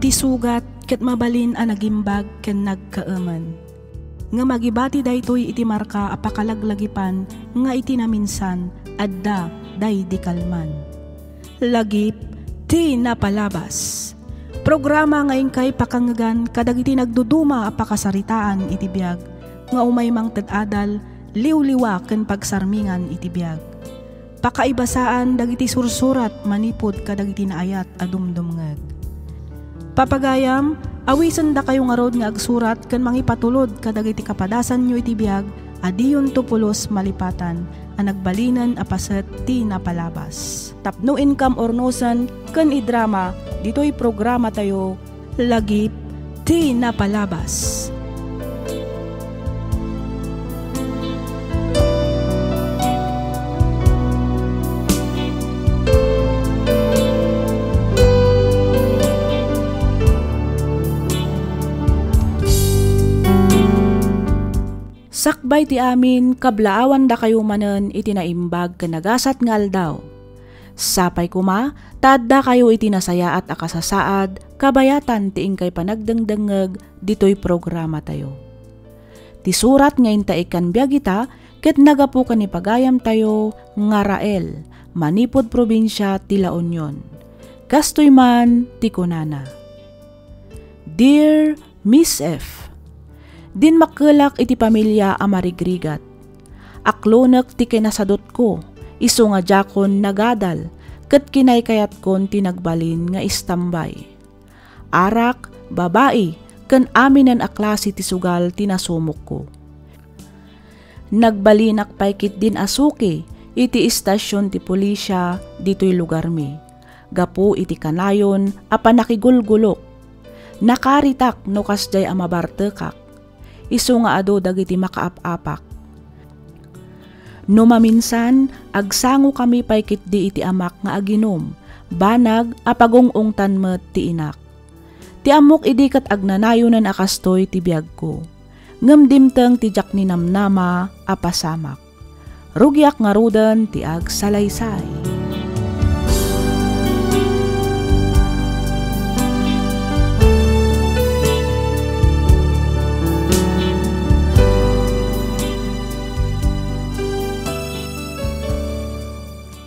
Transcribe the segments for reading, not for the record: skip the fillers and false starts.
Iti sugat ket mabalin a nagimbag ken nagkaaman. Nga magibati daytoy iti marka apakalaglagipan nga iti naminsan adda day di kalman. Lagip ti napalabas. Programa ngayon kay pakangagan kadag iti nagduduma apakasaritaan iti biag nga umay mang tadadal liwliwa ken pagsarmingan iti biag. Pakaibasaan dagiti sursurat manipod kadag iti naayat adumdumngeg. Papagayam, awisan da kayo nga rod nga agsurat ken mangipatulod kadag iti kapadasan nyo iti biag adiyon tupulos malipatan a nagbalinan a paset ti napalabas. Tapno income ornosan ken idrama ditoy programa tayo lagip ti napalabas. Sakbay ti amin, kablaawan da kayo manen iti naimbag kanagasat nga aldaw. Sapay kuma, tadda kayo iti nasaya at akasasaad, kabayatan ti ingkay panagdengdengeg ditoy programa tayo. Ti surat ngayon ta ikan biyagita, ket nagapukan ni pagayam tayo, nga Rael, manipod probinsya ti La Union. Kastoy man ti kunana. Dear Miss F., din makelak iti pamilya a marigrigat. Aklonek ti kinasadot ko, iso nga jakon nagadal, ket kinaykayat kon tinagbalin nga istambay. Arak, babae, ken aminan a klase ti sugal tinasumok ko. Nagbalinak paykit din asuki, iti istasyon ti pulisya dito'y lugar mi. Gapu iti kanayon, a panakigulgulok. Nakaritak no kasjay a mabartekak. Isu nga ado dagiti makaap-apak. No maminsan, agsango kami paykit di iti amak nga aginom, banag apagungungtan met ti inak. Ti amok idikat agnanayonan akastoy ti biag ko. Ngamdimteng ti jak ni namnama apasamak. Rugyak nga rudan ti agsalaysay.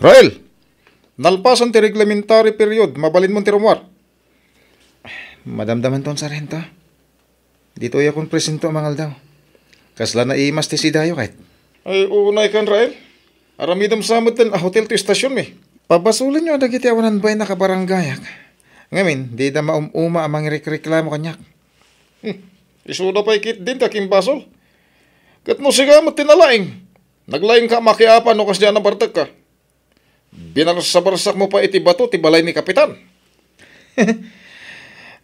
Rael, nalpasan ti reglementary period, mabalin mo ti rumwar. Madamdaman ton sarento. Dito yakon presento mangal daw. Kasla na imas ti sidayo kahit. Ay, unay kan Rael. Aramidam samot din a hotel ti istasyon mi. Pabasulan nyo dagiti awanan bay nakabaranggayak. Ngamin, di da maumuma amang reklamo kanyak. Isuda pa ikit din taking basol. Kat mo sigamot tinalaing. Naglaing ka makiapan no kasya na bartek ka. Binarsa-barsak mo pa iti bato ti balay ni kapitan.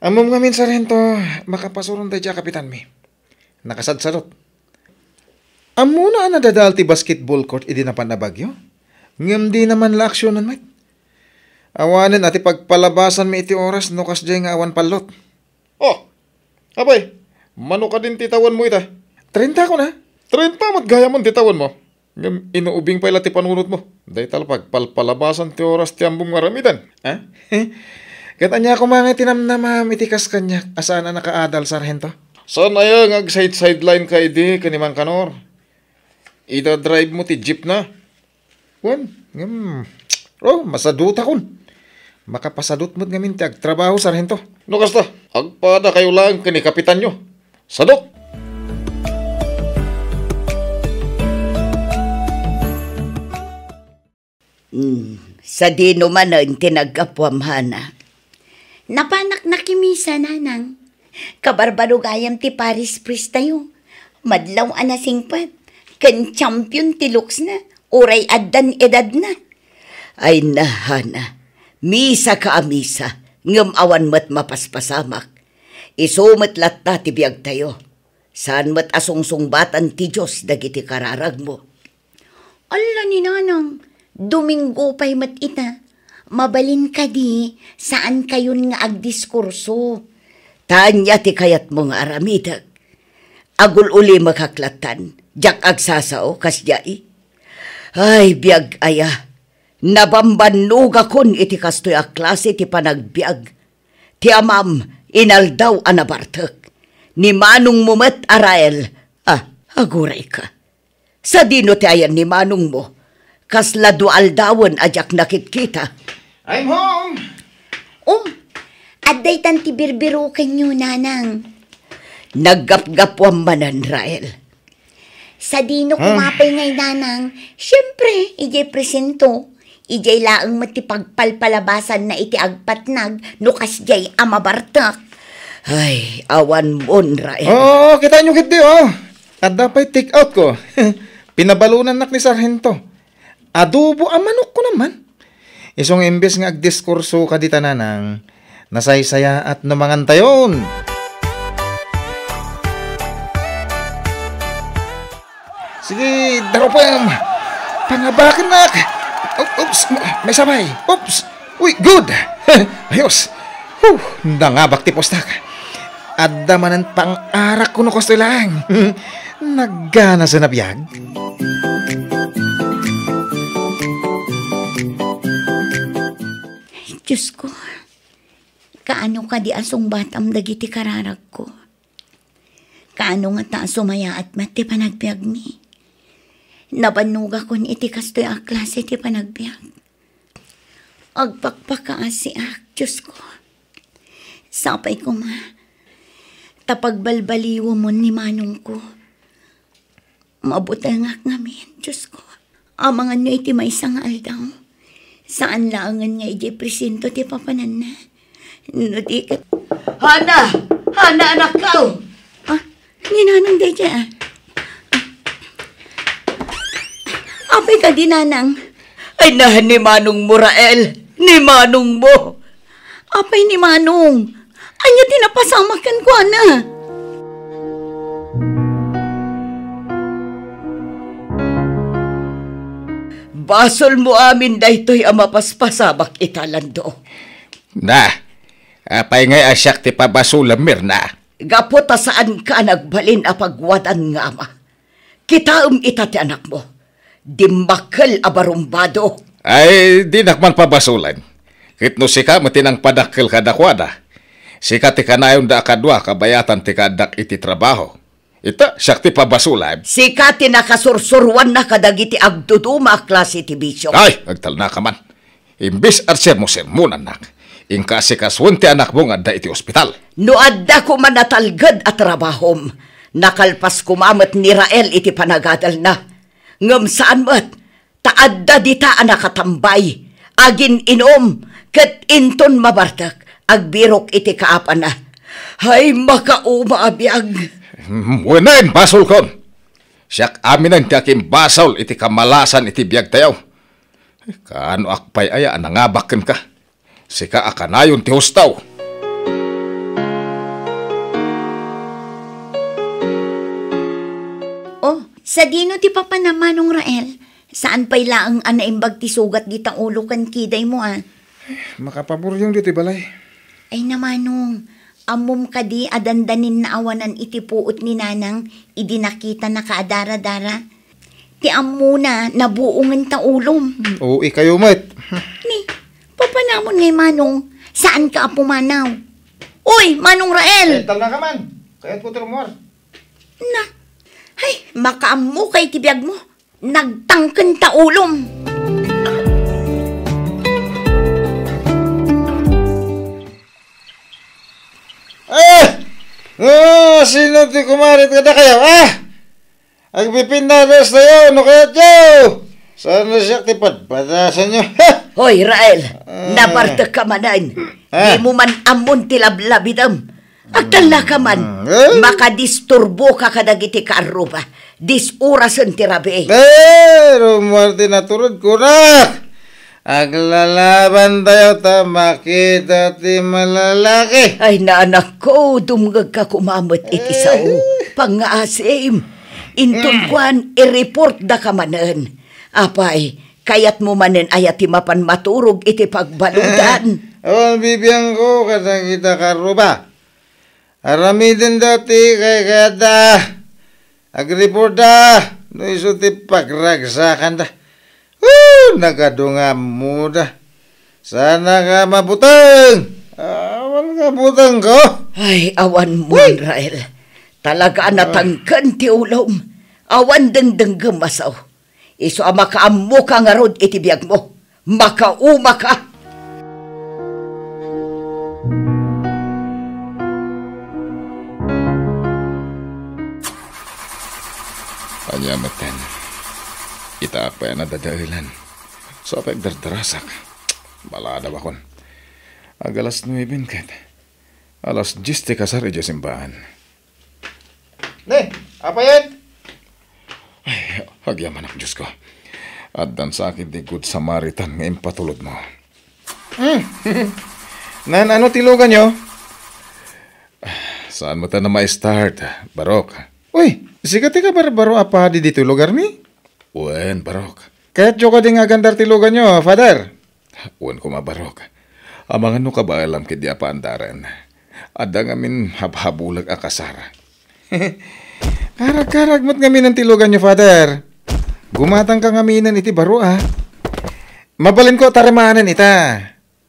Amom ngamin sarento, makapasuron tayo kapitan mi. Nakasadsadot. Amuna nadadal ti basketball court idi na panabagyo. Ngam di naman la aksyonan mate. Awanen ati pagpalabasan mi iti oras no kasjay nga awan palot. Oh, abay, mano ka din titawan mo ita? 30 ko na. 30 matgaya mo titawan mo. Inuubing pa ila ti panunot mo. Day talpag palpalabasan ti oras ti ambong maramidan. Ha? Katanya ko mga tinamnamam itikas kanya asaan na nakaadal sarhento. Saan aya ngag sideline ka idi kanimang kanor? Ida drive mo ti jeep na. Wan, masaduta kun. Makapasadut mo't ngamin ti agtrabaho sarhento. No kasta, agpada kayo lang kani kapitan nyo. Sadok! Sa di numanan tinagapwamhana. Napanak na kimisa nanang. Kabarbarugayam ti Paris Priest tayo. Madlaw anasingpat. Ken champion ti looks na. Uray addan edad na. Ay nahana. Misa ka amisa. Ngam awan mat mapaspasamak. Isumat latta ti biyag tayo. Saan mat asungsung-batan ti Diyos dagiti kararag mo. Ala ni nanang. Domingo pa'y mat ita, mabalin ka di, saan kayon nga agdiskurso. Tanya ti kayat mo nga aramidag. Agul uli makaklatan, jak agsasao kasjai. Ay, biag aya, nabambanog akon iti kastoy a klase ti panagbiag. Ti amam, inaldaw anabartek. Ni manong mo met Arael. Aguray ka. Sa dino ti ayan ni manong mo, kasla dual dawon ajak nakikita. I'm home! Aday tanti birbiro kanyo, nanang. Naggap-gapwam manan, Rael. Sa dino kumapay ngay, nanang, siyempre, ijay presento. Ijay laang matipagpalpalabasan na iti agpatnag, nukas jay amabartak. Ay, awan mon, Rael. Kita nyo kiti, At dapat take out ko. Pinabalunan nak ni Sargento. Adobo ang manok ko naman. Isong imbes nga agdiskurso ka di tananang, nasaysaya at namangantayon. Sige, daro pa yung pangabakin nak. Oops, may sabay. Oops, uy, good. Ayos. Nangabak ti postak. Adda manan pang-arak ko no kosto lang. Naggana sa nabiyag. Diyos ko, kaano ka di asong batam dagiti kararag ko? Kaano nga ta sumaya at mati panagbiag mi? Nabanuga kon iti kastoy a klase ti panagbiag. Agpakpakaasi Diyos ko. Sapay ko tapagbalbaliwo mo ni manong ko. Mabutangak ngamin, Diyos ko. Amangan nyo iti may isang aldaw. Saan laangan nga iti presinto ti papanan na? Nudikat. Hana, anak ka. Ninanang day dyan. Apay ka di, nanang. Ay nahan ni manong mo, Rael. Ni manong mo. Apay ni manong. Anya tinapasamakan ko, ana. Basol mo amin daytoy ang mapaspasabak italando. Apay ngay asyak ti pabasulam mirna. Gapota saan ka nagbalin a pagwadan nga ama. Kitaom ita ti anak mo. Dimbakal a barumbado. Ay, di nakman pabasulan. Kitno sika matinang padakkel kadakwada. Sika ti kanayon da akadwa kabayatan ti kadak iti trabaho. Ita, siyak ti pabasulan. Sika ti nakasursurwan na kadagiti agduduma klase ti bisyo. Ay, agtal na ka man. Imbis at sermunan nak. Ingka sikaswan ti anak mo nga da iti ospital. No adda ko man natalgad at trabahom. Nakalpas kumamat ni Rael iti panagadal na. Ngam saan mat, taadda dita anakatambay. Agin inom, kat inton mabartak. Agbirok iti kaapan na. Hay makaumaabiag. Muenain basol kon. Siyak aminan ti aking basol iti kamalasan iti biyag tayaw. Kaano akpay aya nangabaken ka. Sika akanayon ti hustaw. Sa dino ti papanamanong Rael, saan pa'y laang anaimbag ti sugat ditang ulo kan kiday mo Makapaburyong dito balay. Ay namanong, amom kadi adandanin na awanan iti puot ni nanang, idi nakita na kaadara-dara. Ti amuna, nabuungan ta ulom. Oo, ikayo met. Ni, papanamon ngay manong, saan ka apumanaw? Uy, manong Rael! Tal na ka man, kaya't ko turumor. Na, ay, makaammo kay tibiyag mo. Nagtangken ta ulom. Sino ti kumarit ka na kayo, Agpipindadas na yun, no kaya tiyo. Saan na siya tipadpadasan nyo, Hoy, Rael, nabarta ka manan. Di mo man amon tilablabidam. Agdala ka man, makadisturbo ka kadagiti kaaruba. Disurasan ti rabi. Rumarte na turod ko na. Aglalaban tayo ta makita ti malalaki. Ay, naanak ko, dumgag ka kumamot iti sao. Pang-asim. Intun kwan, i-report da ka manan. Apay, kayat mo manen ayat ti mapan maturog iti pagbaludan. Awan bibiyang ko kadang kita karuba. Aramidin dati kay kada. Agreport da. No iso ti pagragsakan da. Nagadunga mo da. Sana ka mabutang. Awal Nagabutang ko. Ay, awan mo, Rael. Talaga natangkan ti ulom. Awan dengdeng gemasaw. Iso makaammo ka nga rod itibiyag mo. Makauma ka. Panyamatan. Ita pa yan nadadahilan. So, apay dardarasak. Balada ba kon? Agalas 9 kat. Alas 10 ti kasar ija simbahan. Ne, apa yan? Ay, agyaman ang Diyos ko. At dan sa akin di good Samaritan ngayon patulod mo. Nan, ano tilugan nyo? Saan mo ta na ma-start, Barok? Uy, sikat ka baro apa di dito lugar ni? Uwen, Barok. Kahit jo ka di nga gandar tilugan nyo, Father. Uwen ko mabarok. Amangan no ka ba alam kiti apa andaran? Ada ngamin habhabulag akasara. Karag-karag mo't ngamin ang tilugan nyo, Father. Gumatang ka ngaminan iti baro, Mabalin ko taramanan ita.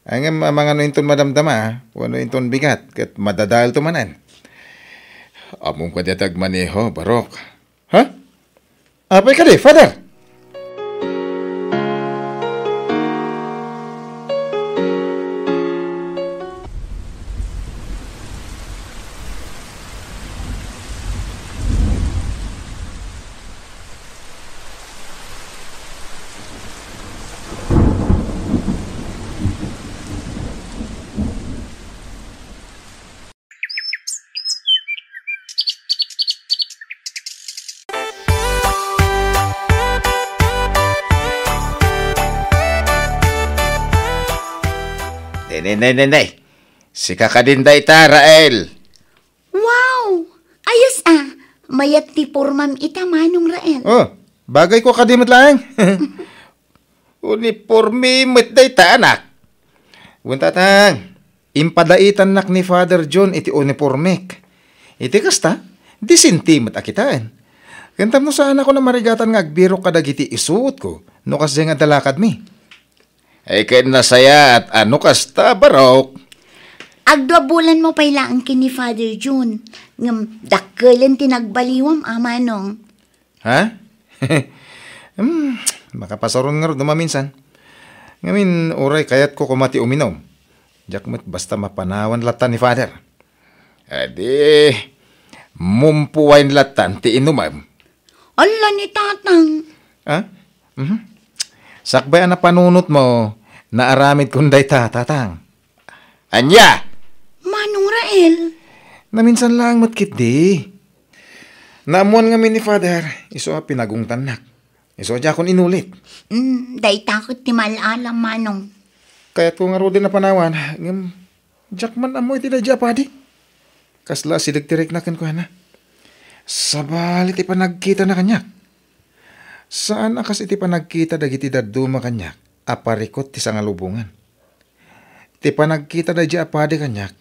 Ang mga no inton madamdama, wano inton bigat, kat madadal tumanan. Among ka diatag maneho, Barok. Ha? Apay ka di, Father? Nay. Si kakadinday ta, Rael. Wow! Ayos Mayat ti pormam ita manong Rael. Oh, bagay ko kadimot lang. Uniforme met day ta, anak. Buntatang, impadaitan nak ni Father John iti uniformek. Iti kasta, disintimat akitaan. Kantam no saan ako na marigatan nga agbiro kadagiti isuot ko, no kasi nga dalakad mi. Ay kayo nasaya at ano kasta, Barok? Agdwabulan mo pailaan kini Father John. Ngam dakkelan tinagbaliwam amanong. Ha? Makapasaron nga rin maminsan. Ngamin, oray kayat ko kumati uminom. Jakmat basta mapanawan latan ni Father. Adi, mumpuwain latan ti inumam. Ala ni tatang. Ha? Sakbay na panunot mo, naaramid kunday tatang. Anya! Manong Rael? Naminsan lang matkit di. Naamuan nga ni Father, iso pinagungtan nak. Iso dya akong inulit. Day takot ti malalam manong. Kaya't ko nga ro din na panawan, Jack man amoy ti da dya padi. Kasla sidag-tirik na kan ko na. Sabalit iti panagkita na kanyak. Saan akas iti panagkita dagiti daduma kanyak, aparikot ti sangalubungan. Iti panagkita da dya apadi kanyak,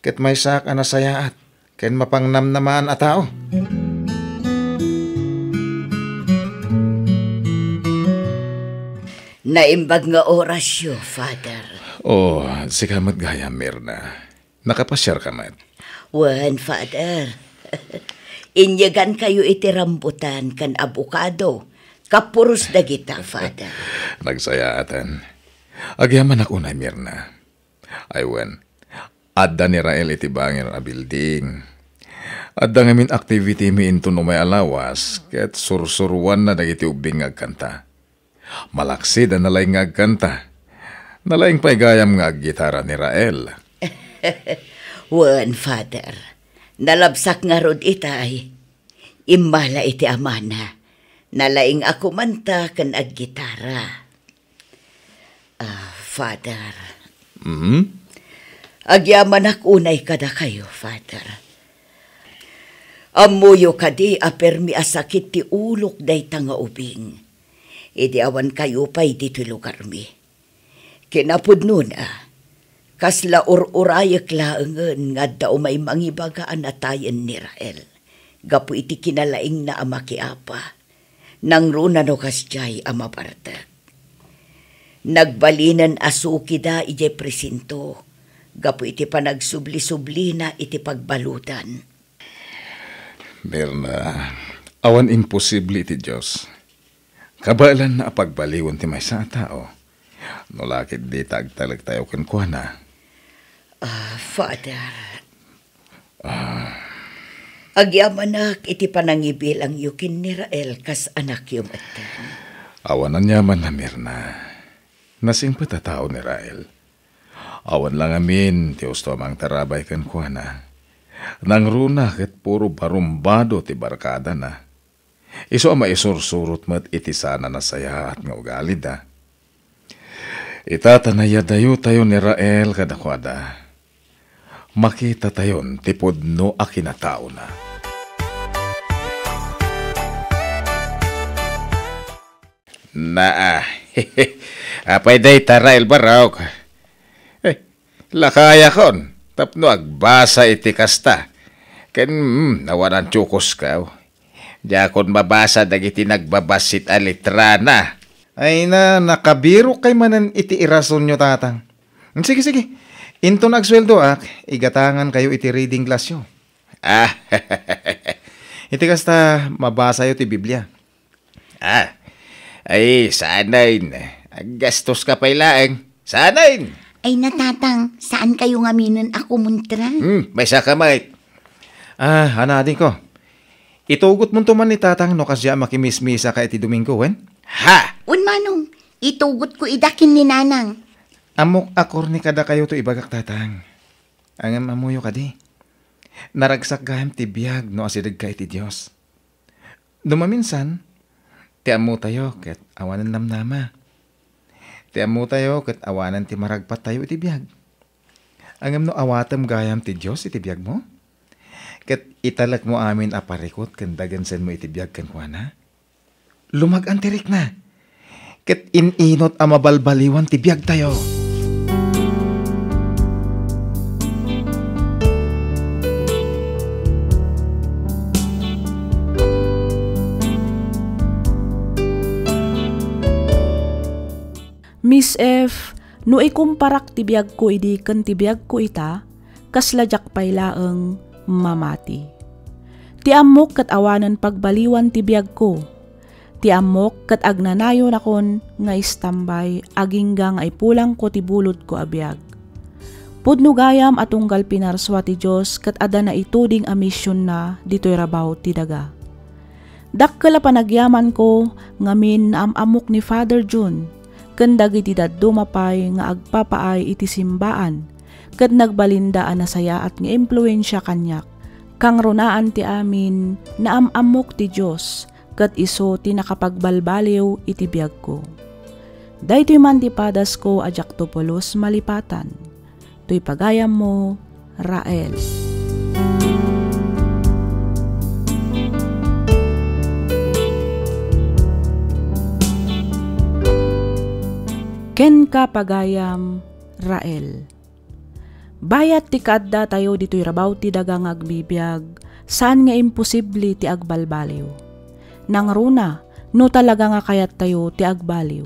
ket may sak anasayaat, ken mapangnamnamaan a tao. Naimbag nga orasyo, Father. Oh, sikamat gaya, Mirna. Nakapasyar ka mat. Wan, Father. Inyagan kayo iti rambutan kan abukado. Kapuros da kita, Father. Nagsayaatan. Agyaman ako na, Mirna. Aywan, adda ni Rael iti bangir a building. Adda ngamin activity mi into no may alawas, ket sursuruan na dagiti ubing agkanta. Malaksi da nalaing agkanta. Nalaing pa'y gayam nga gitara ni Rael. Wan, Father. Nalabsak nga rod itay. Imbala iti amana. Nalaing ako manta kan aggitara. Father. Agyaman akunay kada kayo, Father. Amuyo kadi apermi asakit ti ulok day tanga ubing. Idi awan kayo pa'y dito lugar mi. Kinapod nun kasla urayak laengen nga daw may mangibagaan atayan ni Rael. Gapu iti kinalaing na amakiapa. Nang runa no kasjay amapartag. Nagbalinan asuki da ije presinto. Gapo iti panagsubli-subli na iti pagbalutan. Mirna, awan imposible iti Diyos. Kabalan na pagbaliwan ti may sa tao. No lakit di tagtalag tayo kuha na. Father, agyaman iti panangibilang yukin ni Rael kas anak yung atan. Awan ang yaman na Mirna. Nasing patatao ni Rael. Awan lang amin, ti usto amang tarabay kan kuha na. Nang runa ket puro barumbado ti barkada na. Iso ama isursurot mat iti sana na saya at nga ugali da. Itatanaya dayo tayo ni Rael kadakwada. Makita tayon ti pudno a kinatao na. Apay day Rael baraw ka. Lakaya kon. Tapno agbasa iti kasta. Ken nawanan tsukos ka. Diakon mabasa dagiti nagbabasit a litrana. Ay na, nakabiro kay manan iti irason nyo tatang. Sige. Into nagsweldo igatangan kayo iti reading class yo. Iti kasta mabasa yo ti Biblia. Ay sanain. Gastos ka pailaeng. Sanain. Ay natatang, saan kayo ngaminan ako muntra? May sakamay. Hanadin ko. Itugot mo tuman ni tatang no kasya makimismisa ka iti Domingo, wen? Ha! Manong, itugot ko idakin ni nanang. Amok akor ni kada kayo to ibagak tatang. Angam amuyo ka di. Naragsak gaham ti biyag no asidag ka iti Diyos. Dumaminsan, ti amu tayo ket awanan namnama. Ti amu tayo ket awanan ti maragpat tayo iti biyag. Angam no awatam gayam ti Diyos iti biyag mo. Ket italak mo amin aparikot ken dagansen mo iti biyag ken kuana. Lumag antirik na. Ket ininot a mabalbaliwan ti biyag tayo. Miss F, no ikumparak ti biyag ko idi ken ti biyag ko ita, kasladyak paylaeng mamati. Ti amok ket awanan pagbaliwan ti biyag ko. Ti amok ket agnanayon akon nga istambay aginggang ay pulang ko ti bulod ko abiyag. Pudno gayam atunggal pinarswa ti Dios ket ada na ituding a misyon na ditoy rabaw ti daga. Dakkel panagyaman ko ngamin na amok ni Father June ken dagiti daddo mapay nga agpapaay iti simbaan ket nagbalindaan na saya at nga impluwensya kanyak. Kang runaan ti amin na amok ti Dios ket iso ti nakapagbalbaliw iti biyag ko. Daytoy man ti padas ko ajak Topolos malipatan. Toy pagayam mo, Rael. Ken ka pagayam, Rael. Bayat ti kadda tayo dito'y rabaw ti dagang agbibiyag, saan nga imposible ti agbalbaliw. Nang runa, no talaga nga kayat tayo ti agbaliw.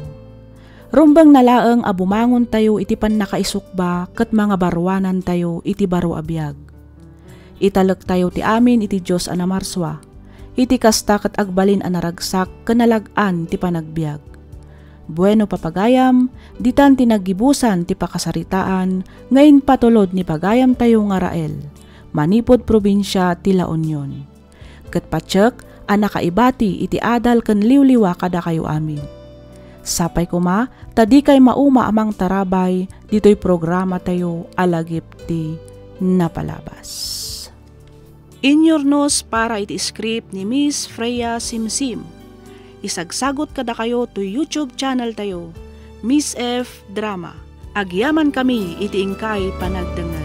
Rumbang nalaeng abumangon tayo iti pan nakaisukba ket mga barwanan tayo iti baro abiyag. Italek tayo ti amin iti Dios a namarswa, iti kasta ket agbalin a naragsak ken nalagan ti panagbiag. Bueno papagayam, ditan tinagibusan ti pakasaritaan, ngayon patulod ni pagayam tayo nga Rael, manipod probinsya ti La Union. Ket patsek, anakaibati iti adal ken liwliwa kada kayo amin. Sapay kuma, tadi kay mauma amang tarabay, dito'y programa tayo alagip ti napalabas. Inyornos para iti script ni Miss Freya Simsim. Isagsagot kada kayo to YouTube channel tayo, Miss F Drama. Agyaman kami iti ingkay panagdangan.